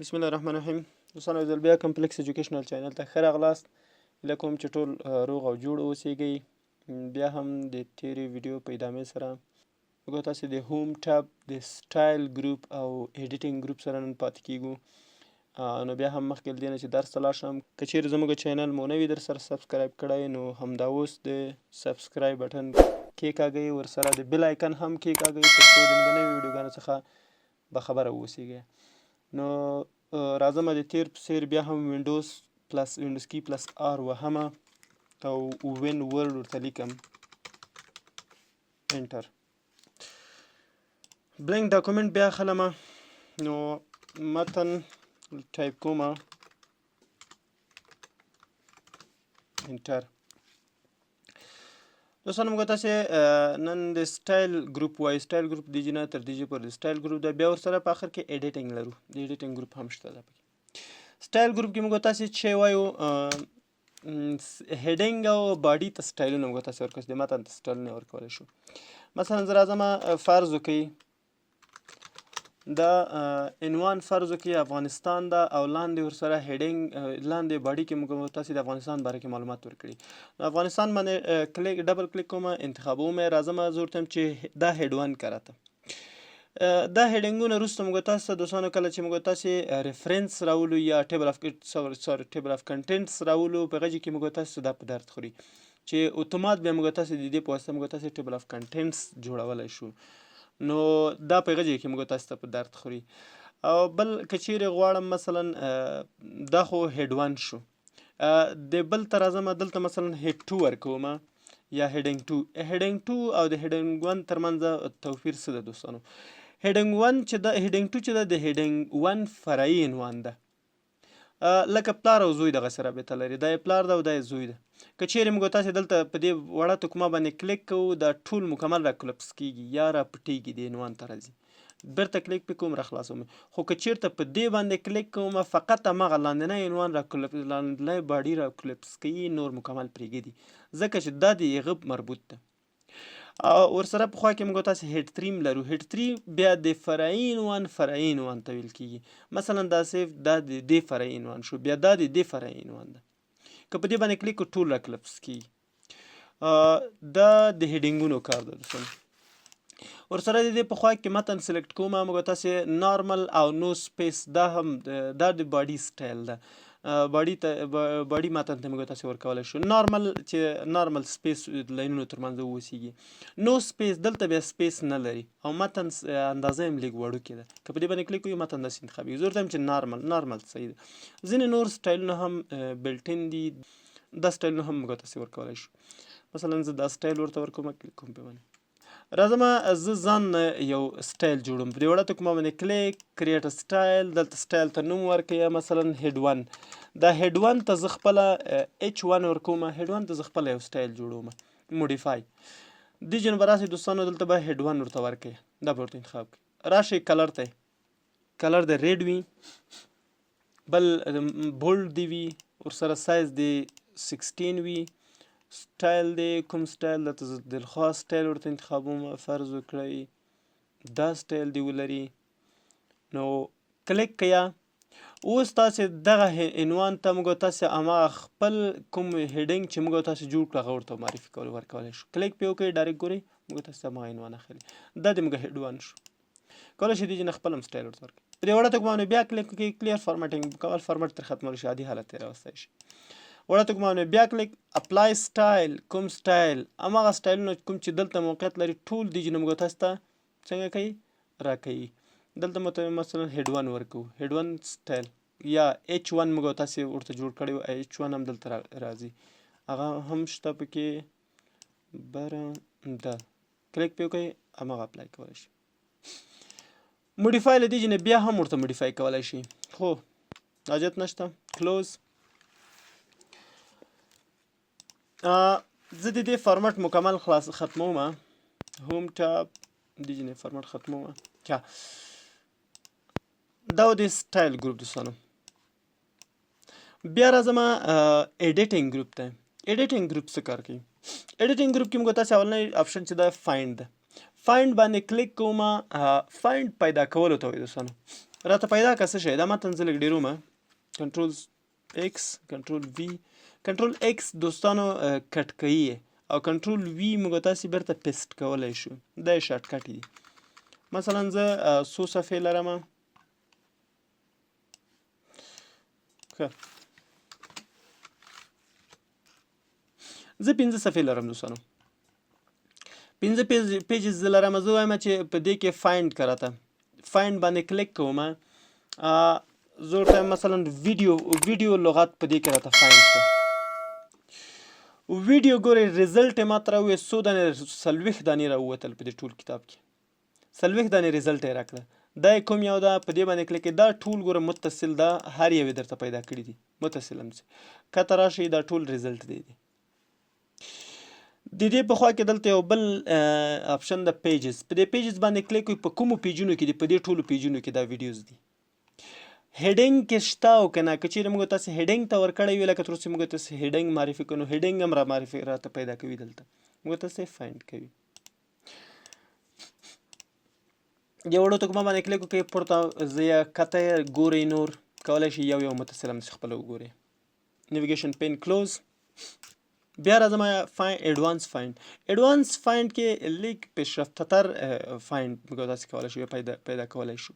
بسم الله الرحمن الرحیم. دوستانو یو ځل بیا کمپلیکس ایجوکیشنل چینل ته ښه راغلاست. هیله کوم چې ټول روغ او جوړ اوسیږئ. بیا هم د تیرې ویډیو په ادامې سره موږ تاسې د هوم ټاب د سټایل ګروپ او ایډیټینګ ګروپ سره نن پاتې کیږو. نو بیا هم مخکې له دې نه چې درس ته لاړ شم، که چیرې زموږ چینل مو نه وي در سره سبسکرایب کړی نو همدا اوس د سبسکرایب بټن کېکاږئ، ورسره د بیل آیکن هم کېکاږئ تر څو د موږ نوي ویډیوګانو څخه بخبره واوسیږئ. نو راځم د تیر په څیر بیا هم وینډوز کی پلس آر وهمه او وین ورډ ورته لیکم، انټر. بلینک ډاکومنټ بیا اخلمه، نو متن ټایپ کومه، انټر. دوستانو موږ تاسې نن د سټایل ګروپ وایو. سټایل ګروپ دیجې نه تر دیجې پورې د سټایل ګروپ ده، بیا ورسره په آخر کې ایډیټینګ لرو، د ایډیټینګ ګروپ هم شته ده پکې. سټایل ګروپ کې موږ تاسې چې وایو هیډینګ او باډي ته سټایلونه موږ تاسې ورکوو، د متن ته سټایلونه ورکولی شو. مثلا زه راځمه فرض وکړئ دا عنوان فرض وکړئ افغانستان ده او لاندې ورسره هیډینګ لاندې باډي کې موږ تاسې د افغانستان باره کې معلومات ورکړي. افغانستان باندې ډبل کلیک کوم، انتخابوم، راځم زه ورته چې دا هیډ ون کراته. دا هیډینګونه وروسته موږ تاسو ته دوستانو کله چې موږ تاسې ریفرنس راولو یا ټیبل اف کنټینټس راولو، په هغه کې موږ تاسو دا په درد خوري چې اتومات بیا موږ تاسې د دې په واسطه موږ تاسې ټیبل اف کنټینټس جوړولی شو. نو دا په هغه ځای کې موږ تاسو ته په درد خوري. او بل که چیرې غواړم مثلا دا خو هیډ ون شو، د بل ته راځم دلته مثلا هیډ ټو ورکوم یا هیډینګ ټو. هیډینګ ټو او د هیډینګ ون ترمنځ توپیر څه ده دوستانو؟ هیډینګ ون چې ده، هیډینګ ټو چې ده د هیډینګ ون فرعي عنوان ده، لکه پلار او زوی دغسې رابطه لري، دا یې پلار ده او دا یې زوی ده. که چیرې موږ تاسې دلته په دې وړه تکمه باندې کلیک کوو، دا ټول مکمل راکلپس کیږي یا راپټیږي، د عنوان ته راځي. بیرته کلیک پې کوم راخلاصوم، خو که چیرته په دې باندې کلیک کوم فقط همغه لاندنی عنوان لاندنی باډي راکلپس کوي، نور مکمل پرېږدي، ځکه چې دا د هغه مربوط ده. ورسره په خوا کې موږ تاسې هیډ 3 لرو. هیډ 3 بیا د فرعي عنوان ته ویل کیږي. مثلا دا صرف دا د دې فرعي عنوان شو، بیا دا د دې فرعي عنوان ده. که په دې باندې کلیک کو ټول راکلپس کیږي. دا د هیډینګونو کار ده دوستانو. ورسره د دې په خوا کې متن سلیکټ کوم، موږ تاسې نارمل او نو سپیس، دا هم دا د باډي سټایل ده. باډي متن ته موږ تاسې ورکولی شو. نارمل چې نارمل سپیس لاینونو ترمنځ واوسیږي، نو سپیس دلته بیا سپیس نه لري او متن اندازه یې لږ وړوکې ده. که په دې باندې کلیک کوئ متن داسې انتخابېږي. زه ورته وایم چې نارمل صحیح ده. ځینې نور سټایلونه هم بلټین دي، دا سټایلونه هم موږ تاسې ورکولی شو. مثلا زه دا سټایل ورته ورکوم، کلیک کوم پې باندې. راځم زه ځان یو سټایل جوړوم. په دې وړه تکمه باندې کلیک، کریټ سټایل، دلته سټایل ته نوم ورکوي، مثلا هیډ ون. دا هیډ ون ته زه خپله ایچ ون ورکوم، هیډ ون ته زه خپله یو سټایل جوړوم، موډیفای. دې جن به راسئ دوستانو، دلته به هیډ ون ورته ورکوي، دا به ورته انتخاب کړئ. راشئ کلر ته، کلر د ریډ وي، بل بولډ دی وي، ورسره سایز د 16 وي. سټایل دی کوم سټایل درته زه دلخواه سټایل ورته انتخابوم، فرض وکړئ دا سټایل دی ولري. نو کلیک کیا. اوس تاسې دغه عنوان ته موږ تاسې هماغه خپل کوم هیډینګ چې موږ تاسې جوړ کړو هغه ورته معرفي ورکولی شو. کلیک پې وکړئ، ډایرکټ ګورئ موږ تاسې هماغه عنوان اخلي. دا د موږ هیډ ون شو. کولی شئ دې نه خپل هم سټایل ورته ورکړئ. په دې وړه تکمه باندې بیا کلیک وکړئ، کلیر فارمټینګ کول، فارمټ ترې ختمولی شي، عادي حالت ته یې راوستی شي. وړه تکمه باندې بیا کلیک، اپلای سټایل، کوم سټایل هماغه سټایلونه کوم چې دلته موقعیت لري ټول دي چې موږ تاسو ته څنګه کوي راکوي. دلته مثلا هیډ ون ورکوو، هیډ ون سټایل یا ایچ ون موږ تاسې ورته جوړ کړی و، ایچ ون هم دلته راځي، هغه هم شته پکې برنده. کلیک پې وکړئ، هماغه اپلای کولی شي. موډیفای له دې نه بیا هم ورته موډیفای کولی شي، خو حاجت نشته. کلوز. زه د دې فارمټ مکمل ختموم، هوم ټاب دې جنې فارمټ ختموم. دا و د سټایل ګروپ دوستانو. بیا راځم ایډیټینګ ګروپ ته. ایډیټینګ ګروپ څه کار کوي؟ ایډیټینګ ګروپ کې موږ تاسې اولنی اپشن چې دا فایند ده، فایند باندې کلیک کوم. فایند پیدا کولو ته وایي دوستانو. راته پیدا که څه شی دا متن زه لږ ډېرومه کنټرول ایکس کنټرول وي کنټرول ایکس دوستانو کټ کوي او کنټرول وي موږ تاسې بیرته پیسټ کولی شو دا یې شارټ کټ دي مثلا زه څو صفحې لرم ښه زه 5 صفحې لرم دوستانو 5 پیجز زه لرم زه وایم چې په دې کې فایند که راته فایند باندې کلیک کوم زه ورته مثلا ویډیو لغت په دې کې راته فایند کړه ویډیو ګورئ ریزلټ یې ماته راوویل 100 دانې 40 دانې راووتل په دې ټول کتاب کې 40 دانې ریزلټ یې راکړه دا یې کوم یو ده په دې باندې کلیک دا ټول ګوره متصل ده هر یو یې درته پیدا کړي دي متصل همسې کته راشئ دا ټول ریزلټ دی د دې په خوا کې دلته یو بل آپشن د پیجز په دې پیجز باندې کلیک کوئ په کومو پیجونو کې دي په دې ټولو پیجونو کې دا ویډیوز دي هیډینګ کې شته او که نه که چیرې موږ تاسې هیډینګ ته ورکړی وي لکه تر اوسه موږ تاسې هیډینګ معرفي کړو نو هیډینګ هم را معرفي راته پیدا کوي دلته موږ تاسې فایند کوي یو وړو تکمه باندې کلیک وکړئ پورته زه یا کته ګورئ نور کولی شئ یو متصل همسې خپله وګورئ نیویګیشن پین کلوز بیا راځم ایډوانس فایند کې لیک پیشرفته فایند موږ تاسې کولی شو پیدا کولی شو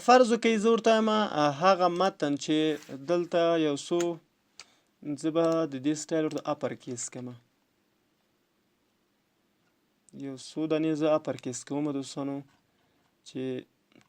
فرض وکړئ زه ورته یم هغه متن چې دلته یو څو زه به د دې سټایل ورته اپر کیس کړم یو څو دانې زه اپر کیس کوم دوستانو چې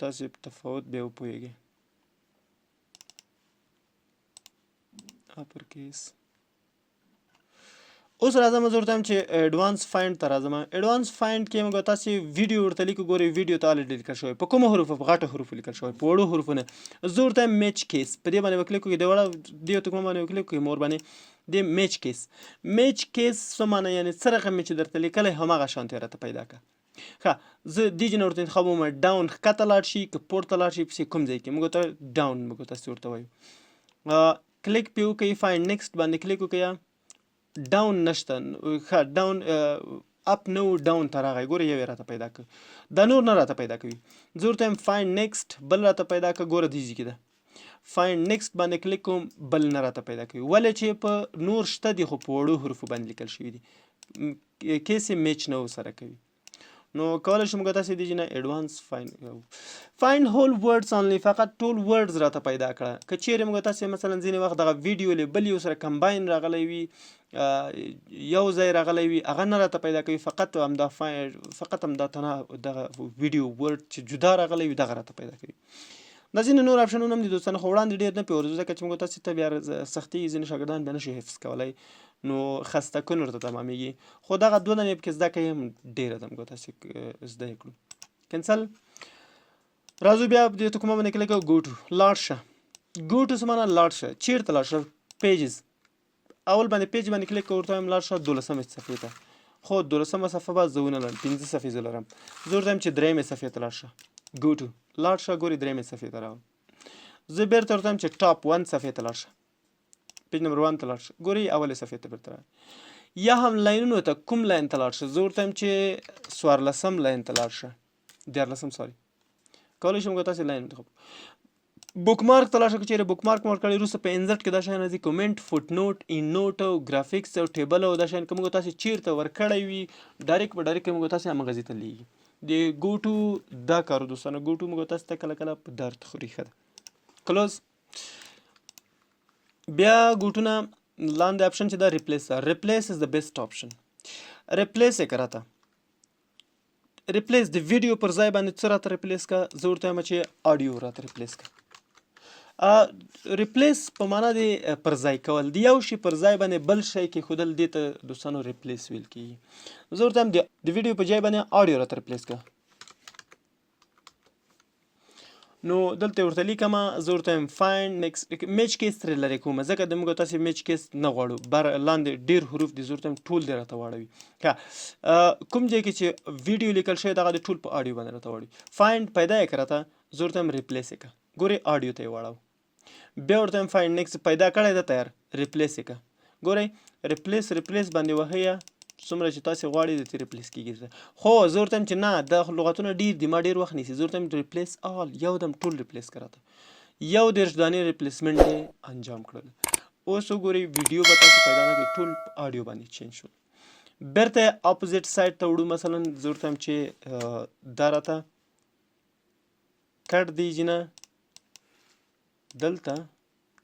تاسې تفاوت بیا وپوهیږئ اپر کیس اوس راځم زه ورته یم چې ایډوانس فایند ته راځم ایډوانس فایند کې موږ تاسې ویډیو ورته لیکو ګورئ ویډیو ته الریډي لیکل شوی په کومو حروفو په غټو حروفو لیکل شوی په وړو حروفو نه زه ورته یم میچ کیس په دې باندې به کلیک وکړئ د وړه دې تکمه باندې به کلیک وکړئ مور باندې د میچ کیس څه معنی یعنې څه رقم مې چې درته لیکلی هماغه شانتې راته پیدا کړه ښه زه دې ځای نه ورته انتخابوم ډاون ښکته لاړ شي که پورته لاړ شي پسې کوم ځای کې موږ ته ډاون موږ تاسې ورته وایو کلیک پې وکړئ فایند نیکسټ باندې کلیک وکړئ ډاون نشته ښه ډاون اپ نه و ډاون ته راغی ګوره یو یې راته پیدا کړ دا نور نه راته پیدا کوي زه ورته یم فایند نیکسټ بل راته پیدا کړه ګوره دې ځای کې ده فایند نیکسټ باندې کلیک کوم بل نه راته پیدا کوي ولې چې په نور شته دي خو په وړو حروفو باندې لیکل شوي دي کیس یې میچ نه ورسره کوي نو کولی شو موږ تاسې دې نه ایډوانس فایند هول ورډز اونلی فقط ټول ورډز راته پیدا کړه که چیرې موږ تاسې مثلا ځینې وخت دغه ویډیو له بل یو سره کمباین راغلی وي یو ځای راغلی وي هغه نه راته پیدا کوي فقط همدا تنها دغه ویډیو ورډ چې جدا راغلی وي دغه راته پیدا کوي دا ځینې نور اپشنونه هم دي دوستانو خو وړاندې ډېر نه پې ورځو ځکه چې موږ تاسې ته بیا سختېږي ځینې شاګردان بیا نشي حفظ کولی نو خسته کن ورته تمامېږي خو دغه 2 دانې پکې زده کوي هم ډېره ده موږ تاسې زده یې کړو کینسل راځو بیا دې ته کومه باندې کلیک کوو ګو ټو لاړ شه ګو ټو څه معنا لاړ شه چېرته لاړ شه پیجز اول باندې پیج باندې کلیک کوو ورته وایم لاړ شه 12مې صفحې ته خو 12مه صفحه به زه ونه لرم 5 صفحې زه لرم زه ورته وایم چې 3مې صفحې ته لاړ شه ګو ټو لاړ شه ګورې 3مې صفحې ته راغلم زه بیرته ورته وایم چې ټاپ 1 صفحې ته لاړ شه پیج نمبر 1 ته لاړ شه ګورې اولې صفحې ته بیرته راغی یا هم لاینونو ته کوم لاین ته لاړ شه زه ورته وایم چې 14 لاین ته لاړ شه 14 سوري کولی شم که تاسې لاین انتخاب بک مارک ته لاړ شه که چېرې بک مارک مور کړی وروسته په انزټ کې دا شیان راځي کومنټ فوټ نوټ ان نوټ او ګرافیکس او ټیبل او دا شیان که موږ تاسې چېرته ورکړی وي ډایرکټ په ډایرکټ موږ تاسې همغه ځای ته لیږي د ګوټو دا کارو دوستانو ګوټو موږ تاسې ته کله کله په درد خوري ښه ده کلوز بیا ګوټونه لاندې اپشن چې دا ریپلیس ده ریپلیس از د بیسټ اپشن ریپلیس یې که راته ریپلیس د ویډیو پر ځای باندې څه راته ریپلیس کا زه ورته وایم چې آډیو راته ریپلیس کا ریپلیس په معنا د پر ځای کول د یو شي پر ځای باندې بل شی کېښودل دې ته دوستانو ریپلیس ویل کېږي زه ورته وایم د ویډیو په ځای باندې آډیو راته ریپلیس کا نو دلته ورته لیکم زه ورته وایم فایند نیکسټ میچ کیس ترې لرې کوم ځکه د موږ تاسې میچ کیس نه غواړو لاندې ډېر حروف دي زه ورته وایم ټول دې راته واړوي ښه کوم ځای کې چې ویډیو لیکل شوی دغه د ټول په آډیو باندې راته واړوي فایند پیدا یې که راته زه ورته وایم ریپلیس یې که ګورې آډیو ته یې واړو بیا ورته وایم فایند نیکسټ پیدا کړی ده تیار ریپلیس یې که ګورئ ریپلیس باندې وهئ څومره چې تاسې غواړئ درته ریپلیس کېږي. خو زه ورته وایم چې نه دا لغتونه ډېر دي ما ډېر وخت نیسي. زه ورته وایم ریپلیس آل یو دم ټول ریپلیس کړه ته 21 دانې ریپلیسمنټ یې انجام کړل. اوس وګورئ ویډیو به تاسو پیدا نه کړئ ټول آډیو باندې چینج شول. بیرته اپوزیټ سایډ ته وړو. مثلا زه ورته وایم چې دا راته کټ دیږي نه دلته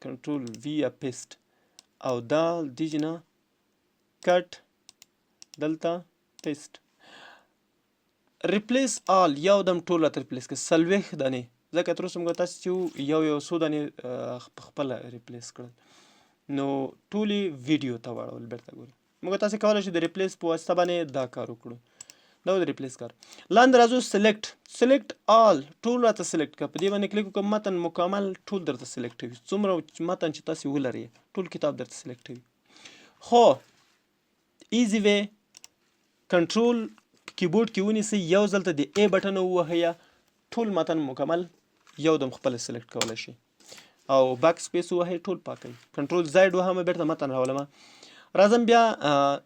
کنټرول وی یا پیسټ او دا دیږي نه کټ دلته پیسټ. ریپلیس آل یو دم ټول راته ریپلیس کړه 40 دانې ځکه تر اوسه موږ تاسو چې یو څو دانې په خپله ریپلیس کړل نو ټولې ویډیو ته واړول. بیرته ګورئ موږ تاسې کولی شو د ریپلیس په واسطه باندې دا کار وکړو. دا د ریپلیس کار. لاندې راځو سلیکټ آل ټول راته سلیکټ کړه. په دې باندې کلیک وکړم متن مکمل ټول درته سلیکټوي. څومره متن چې تاسې ولرئ ټول کتاب درته سلیکټوي. خو ایزي وی کنټرول کیبورډ کې ونیسئ یو ځل ته د ای بټن ووهئ ټول متن مکمل یو دم خپله سلیکټ کولی شي او باک سپیس ووهئ ټول پاکوي. کنټرول زاید وهم بیرته متن راولم. راځم بیا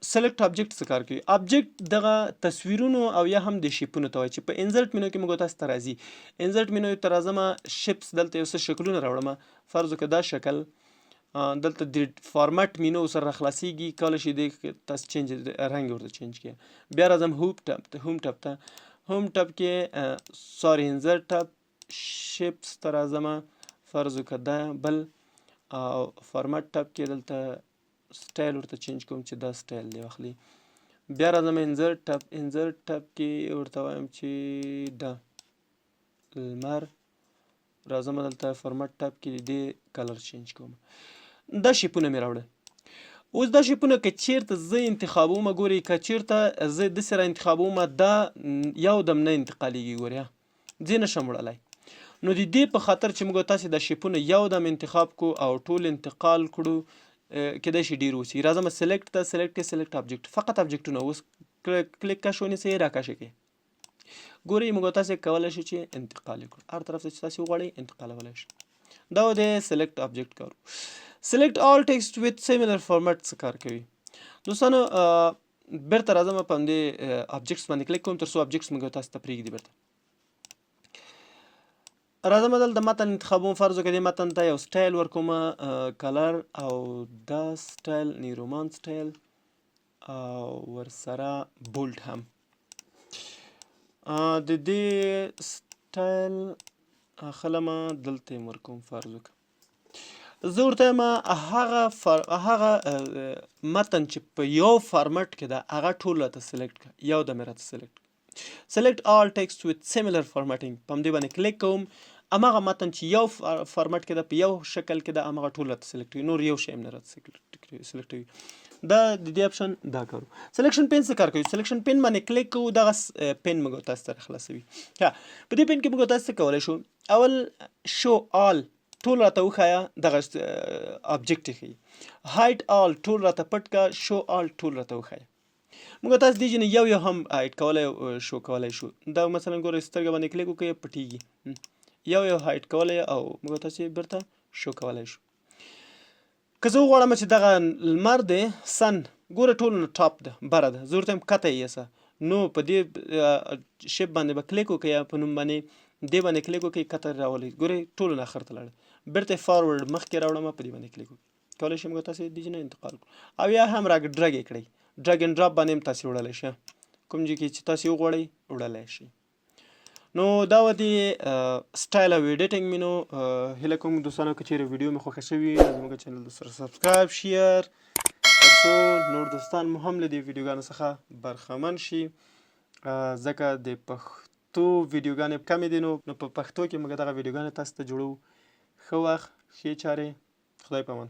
سلیکټ آبجیکټ څه کار کوي. آبجیکټ دغه تصویرونو او یا هم د شیپونو ته وایي چې په انزرټ مینو کې موږ تاسو ته راځي. انزرټ مینو ته راځم شیپس دلته یو څه شکلونه راوړم. فرض وکړه دا شکل دلته د فارمټ مینو سره راخلاصیږي کولی شي دی تاسو چینج رنګ ورته چینج کړئ. بیا راځم هوم ټب ته کې سوري انزرټ ټب شیپس ته راځم. فرض وکړه دا بل او فارمټ ټب کې دلته سټایل ورته چینج کوم چې دا سټایل دی واخلي. بیا راځم انزرټ ټب کې ورته وایم چې دا لمر راځم دلته فارمټ ټب کې دې کلر چینج کوم. دا شیپونه مې راوړل. اوس دا شیپونه که چیرته زه انتخابوم ګورئ که چیرته زه داسې را انتخابوم دا یو دم نه انتقالیږي ګورئ ځې نشم وړلی. نو د دې په خاطر چې موږ تاسې دا شیپونه یو دم انتخاب کړو او ټول انتقال کړو کیدای شي ډېر وسي. راځم سلیکټ ته سلیکټ آبجیکټ فقط آبجیکټونه اوس کلیک کش ونیسئ راکشه کړئ. ګورئ موږ تاسې کولی شو چې انتقال یې کړو هر طرف ته چې تاسې وغواړئ انتقالولی شئ. دا د سلیکټ آبجیکټ کار. سلیکټ آل ټیکسټ ویت سیملر فارمټ څه کار کوي. دوستانو بیرته راځم په همدې آبجیکټس باندې کلیک کوم تر څو آبجیکټس موږ تاسو ته پرېږدي. بیرته راځم دلته متن انتخابوم. فرض وکړه دې متن ته یو سټایل ورکوم کلر او دا سټایل نیرومان سټایل او ورسره بولډ هم. د دې سټایل خلم دلته یې ورکوم. فرض وکړه زه ورته یم هغه متن چې په یو فارمټ کې ده هغه ټول راته سلیکټ کړه یو دم یې راته سلیکټ کړه. سلیکټ آل ټیکسټ ویت سیملر فارمټینګ په همدې باندې کلیک کوم. هماغه متن چې یو فارمټ کې ده په یو شکل کې ده هماغه ټول راته سلیکټوي نور یو شی هم نه راته سلیکټوي. دا د دې اپشن دا کارو. سلیکشن پین څه کار کوي. سلیکشن پین باندې کلیک کوو دغه پین موږ تاسو ته خلاصوي. په دې پین کې موږ تاسو ته کولی شو اول شو آل ټول راته وښایه دغه آبجیکټ یې ښیي. هایټ آل ټول راته پټ که شو آل ټول راته وښایه. موږ تاسو دې جنې یو هم هایټ کولی شو کولی شو. دا مثلا ګورئ سترګه باندې کلیک وکړئ پټیږي یو هایټ کولی او موږ تاسو یې بیرته شو کولی شو. که زه وغواړم چې دغه لمر دی سن ګوره ټول نه ټاپ ده بره ده زه ورته یم کته یې یسه نو په دې شیپ باندې به کلیک وکړئ یا په نوم باندې دې باندې کلیک وکړئ کته راولئ ګورئ ټولو نه اخر ته لاړه بیرته یې فارورډ مخکې راوړم په دې باندې کلیک وکړئ کولی شئ موږ تاسې دې نه انتقال کړو او یا هم را ډرګ یې کړئ ډرګ اینډ ډراپ باندې هم تاسې وړلی شئ کوم ځای کې چې تاسې وغواړئ وړلی شئ. نو دا و د سټایل او ایډیټینګ مینو. هیله کوم دوستانو که چیرې ویډیو مې خوښه شوي زموږ چینل سره سبسکرایب شیر تر څو نور دوستان مو هم له دې ویډیوګانو څخه برخمن شي ځکه د پښتو ویډیوګانې کمې دي نو په پښتو کې موږ دغه ویډیوګانې تاسو ته جوړوو. ښه وخت ښې چارې خدای پامان.